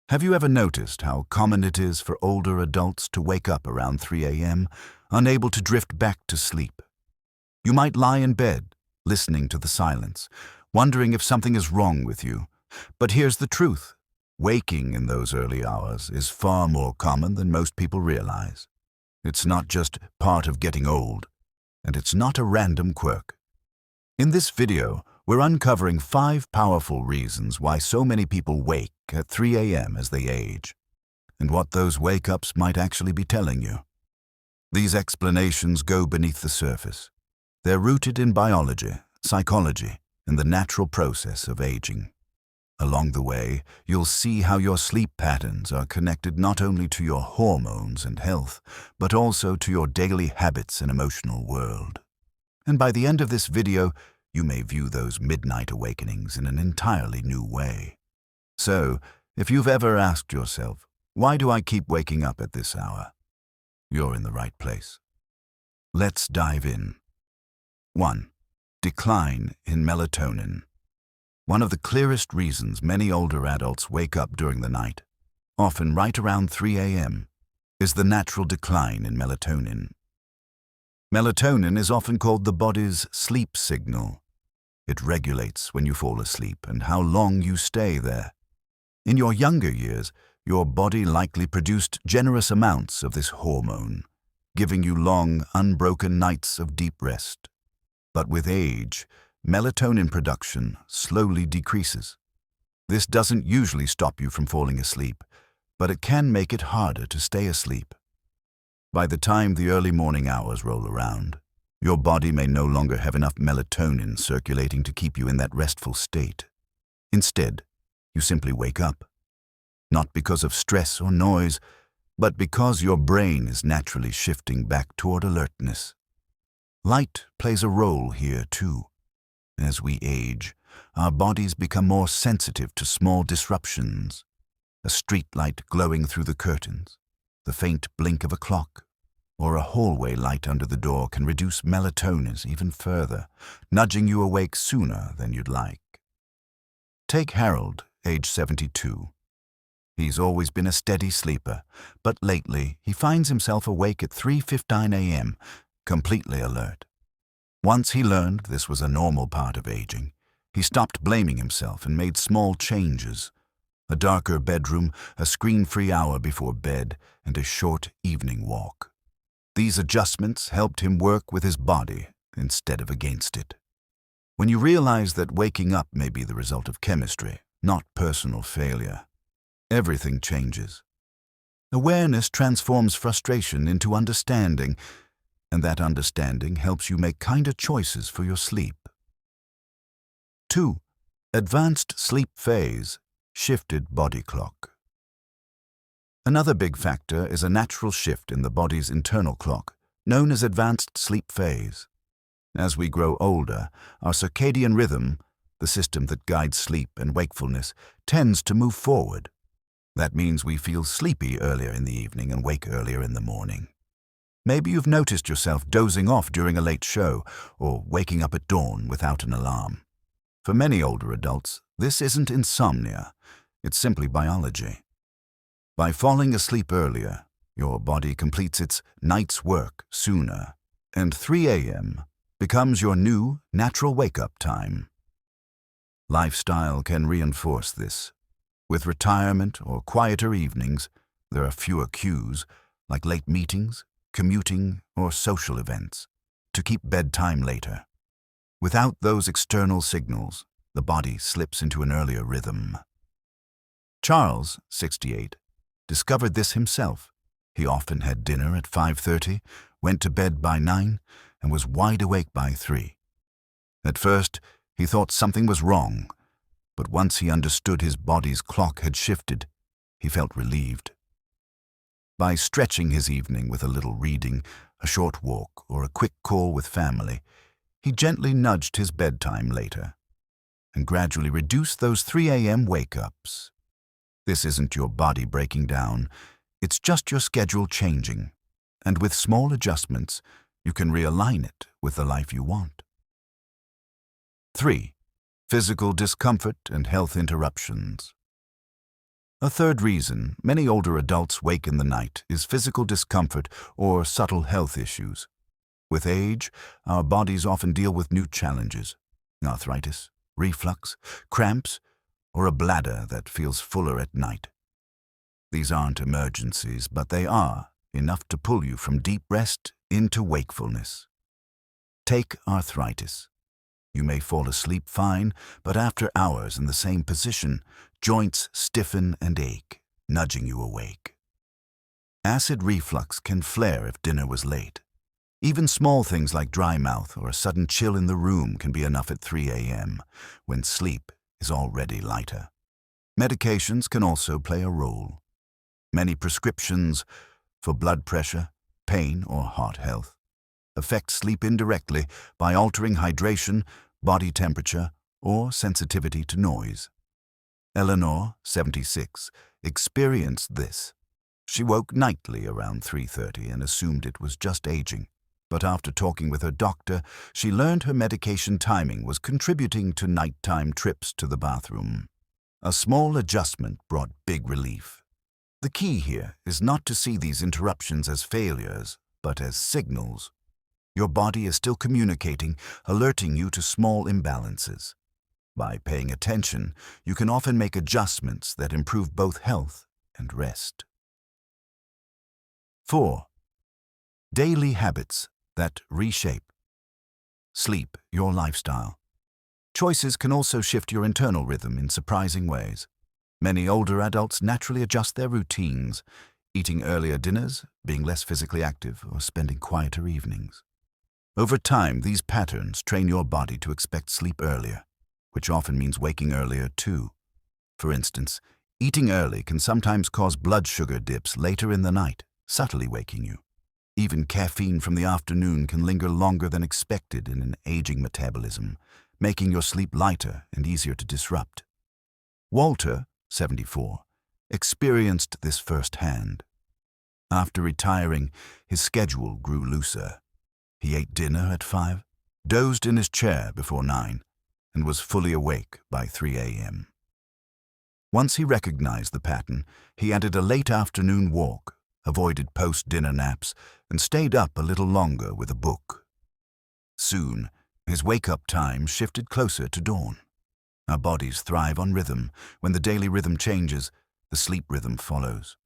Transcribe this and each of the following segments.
Have you ever noticed how common it is for older adults to wake up around 3 a.m., unable to drift back to sleep? You might lie in bed, listening to the silence, wondering if something is wrong with you. But here's the truth. Waking in those early hours is far more common than most people realize. It's not just part of getting old, and it's not a random quirk. In this video, we're uncovering 5 powerful reasons why so many people wake at 3 a.m. as they age, and what those wake-ups might actually be telling you. These explanations go beneath the surface. They're rooted in biology, psychology, and the natural process of aging. Along the way, you'll see how your sleep patterns are connected not only to your hormones and health, but also to your daily habits and emotional world. And by the end of this video, you may view those midnight awakenings in an entirely new way. So, if you've ever asked yourself, why do I keep waking up at this hour? You're in the right place. Let's dive in. 1. Decline in melatonin. One of the clearest reasons many older adults wake up during the night, often right around 3 a.m., is the natural decline in melatonin. Melatonin is often called the body's sleep signal. It regulates when you fall asleep and how long you stay there. In your younger years, your body likely produced generous amounts of this hormone, giving you long, unbroken nights of deep rest. But with age, melatonin production slowly decreases. This doesn't usually stop you from falling asleep, but it can make it harder to stay asleep. By the time the early morning hours roll around, your body may no longer have enough melatonin circulating to keep you in that restful state. Instead, you simply wake up, not because of stress or noise, but because your brain is naturally shifting back toward alertness. Light plays a role here too. As we age, our bodies become more sensitive to small disruptions. A street light glowing through the curtains, the faint blink of a clock, or a hallway light under the door can reduce melatonin even further, nudging you awake sooner than you'd like. Take Harold, age 72. He's always been a steady sleeper, but lately he finds himself awake at 3:15 a.m., completely alert. Once he learned this was a normal part of aging, he stopped blaming himself and made small changes. A darker bedroom, a screen-free hour before bed, and a short evening walk. These adjustments helped him work with his body instead of against it. When you realize that waking up may be the result of chemistry, not personal failure, everything changes. Awareness transforms frustration into understanding, and that understanding helps you make kinder choices for your sleep. 2. Advanced sleep phase, shifted body clock. Another big factor is a natural shift in the body's internal clock, known as advanced sleep phase. As we grow older, our circadian rhythm, the system that guides sleep and wakefulness, tends to move forward. That means we feel sleepy earlier in the evening and wake earlier in the morning. Maybe you've noticed yourself dozing off during a late show or waking up at dawn without an alarm. For many older adults, this isn't insomnia, it's simply biology. By falling asleep earlier, your body completes its night's work sooner, and 3 a.m. becomes your new natural wake-up time. Lifestyle can reinforce this. With retirement or quieter evenings, there are fewer cues, like late meetings, commuting, or social events, to keep bedtime later. Without those external signals, the body slips into an earlier rhythm. Charles, 68, discovered this himself. He often had dinner at 5:30, went to bed by 9, and was wide awake by 3. At first, he thought something was wrong, but once he understood his body's clock had shifted, he felt relieved. By stretching his evening with a little reading, a short walk, or a quick call with family, he gently nudged his bedtime later, and gradually reduced those 3 a.m. wake-ups. This isn't your body breaking down, it's just your schedule changing, and with small adjustments, you can realign it with the life you want. 3. Physical discomfort and health interruptions. A third reason many older adults wake in the night is physical discomfort or subtle health issues. With age, our bodies often deal with new challenges: arthritis, reflux, cramps, or a bladder that feels fuller at night. These aren't emergencies, but they are enough to pull you from deep rest into wakefulness. Take arthritis. You may fall asleep fine, but after hours in the same position, joints stiffen and ache, nudging you awake. Acid reflux can flare if dinner was late. Even small things like dry mouth or a sudden chill in the room can be enough at 3 a.m., when sleep is already lighter. Medications can also play a role. Many prescriptions for blood pressure, pain, or heart health affect sleep indirectly by altering hydration, body temperature, or sensitivity to noise. Eleanor, 76, experienced this. She woke nightly around 3:30 and assumed it was just aging. But after talking with her doctor, she learned her medication timing was contributing to nighttime trips to the bathroom. A small adjustment brought big relief. The key here is not to see these interruptions as failures, but as signals. Your body is still communicating, alerting you to small imbalances. By paying attention, you can often make adjustments that improve both health and rest. 4. Daily habits that reshape. Sleep your lifestyle. Choices can also shift your internal rhythm in surprising ways. Many older adults naturally adjust their routines, eating earlier dinners, being less physically active, or spending quieter evenings. Over time, these patterns train your body to expect sleep earlier, which often means waking earlier too. For instance, eating early can sometimes cause blood sugar dips later in the night, subtly waking you. Even caffeine from the afternoon can linger longer than expected in an aging metabolism, making your sleep lighter and easier to disrupt. Walter, 74, experienced this firsthand. After retiring, his schedule grew looser. He ate dinner at 5, dozed in his chair before 9, and was fully awake by 3 a.m. Once he recognized the pattern, he added a late afternoon walk, avoided post-dinner naps, and stayed up a little longer with a book. Soon, his wake-up time shifted closer to dawn. Our bodies thrive on rhythm. When the daily rhythm changes, the sleep rhythm follows.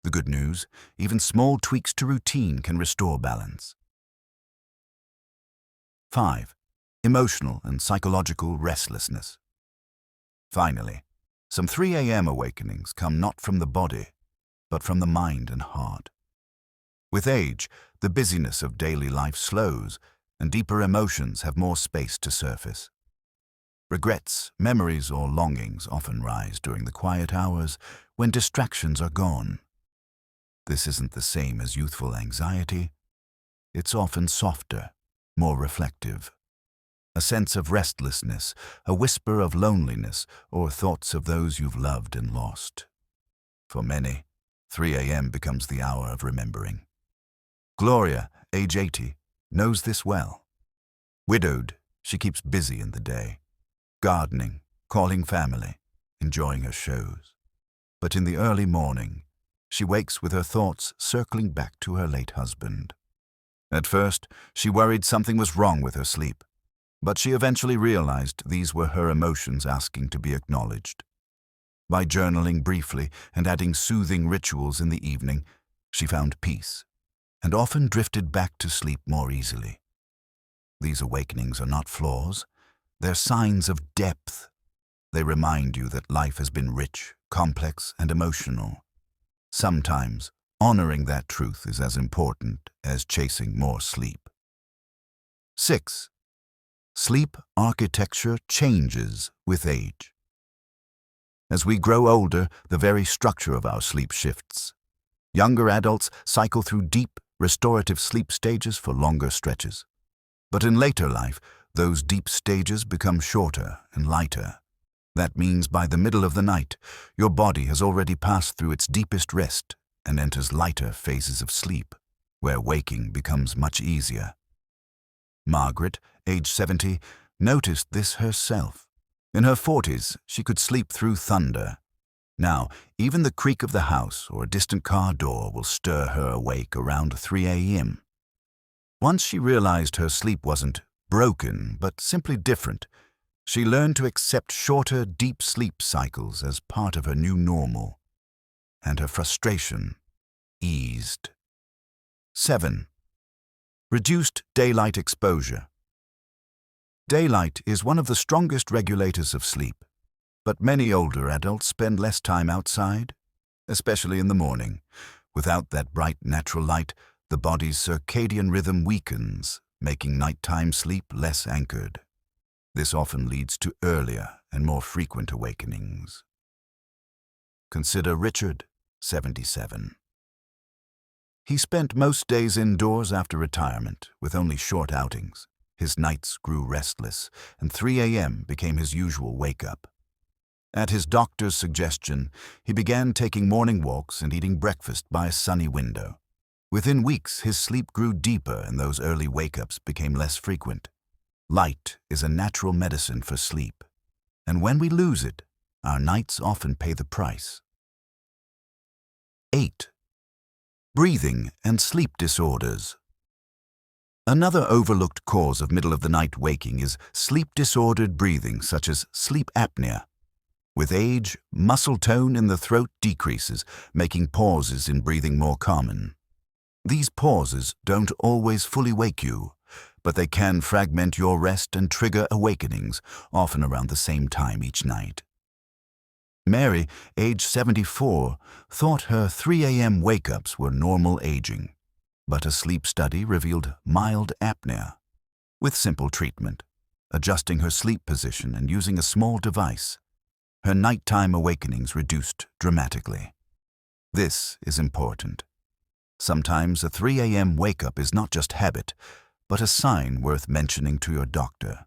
The good news, even small tweaks to routine can restore balance. 5. Emotional and psychological restlessness. Finally, some 3 a.m. awakenings come not from the body, but from the mind and heart. With age, the busyness of daily life slows, and deeper emotions have more space to surface. Regrets, memories, or longings often rise during the quiet hours when distractions are gone. This isn't the same as youthful anxiety. It's often softer, more reflective. A sense of restlessness, a whisper of loneliness, or thoughts of those you've loved and lost. For many, 3 a.m. becomes the hour of remembering. Gloria, age 80, knows this well. Widowed, she keeps busy in the day, gardening, calling family, enjoying her shows. But in the early morning, she wakes with her thoughts circling back to her late husband. At first, she worried something was wrong with her sleep, but she eventually realized these were her emotions asking to be acknowledged. By journaling briefly and adding soothing rituals in the evening, she found peace and often drifted back to sleep more easily. These awakenings are not flaws, they're signs of depth. They remind you that life has been rich, complex, and emotional. Sometimes, honoring that truth is as important as chasing more sleep. 6. Sleep architecture changes with age. As we grow older, the very structure of our sleep shifts. Younger adults cycle through deep, restorative sleep stages for longer stretches. But in later life, those deep stages become shorter and lighter. That means by the middle of the night, your body has already passed through its deepest rest and enters lighter phases of sleep, where waking becomes much easier. Margaret, age 70, noticed this herself. In her 40s, she could sleep through thunder. Now, even the creak of the house or a distant car door will stir her awake around 3 a.m. Once she realized her sleep wasn't broken, but simply different, she learned to accept shorter, deep sleep cycles as part of her new normal, and her frustration eased. 7. Reduced daylight exposure. Daylight is one of the strongest regulators of sleep, but many older adults spend less time outside, especially in the morning. Without that bright natural light, the body's circadian rhythm weakens, making nighttime sleep less anchored. This often leads to earlier and more frequent awakenings. Consider Richard, 77. He spent most days indoors after retirement, with only short outings. His nights grew restless, and 3 a.m. became his usual wake-up. At his doctor's suggestion, he began taking morning walks and eating breakfast by a sunny window. Within weeks, his sleep grew deeper and those early wake-ups became less frequent. Light is a natural medicine for sleep, and when we lose it, our nights often pay the price. 8. Breathing and sleep disorders. Another overlooked cause of middle-of-the-night waking is sleep-disordered breathing, such as sleep apnea. With age, muscle tone in the throat decreases, making pauses in breathing more common. These pauses don't always fully wake you, but they can fragment your rest and trigger awakenings, often around the same time each night. Mary, age 74, thought her 3 a.m. wake-ups were normal aging, but a sleep study revealed mild apnea. With simple treatment, adjusting her sleep position and using a small device, her nighttime awakenings reduced dramatically. This is important. Sometimes a 3 a.m. wake-up is not just habit, but a sign worth mentioning to your doctor.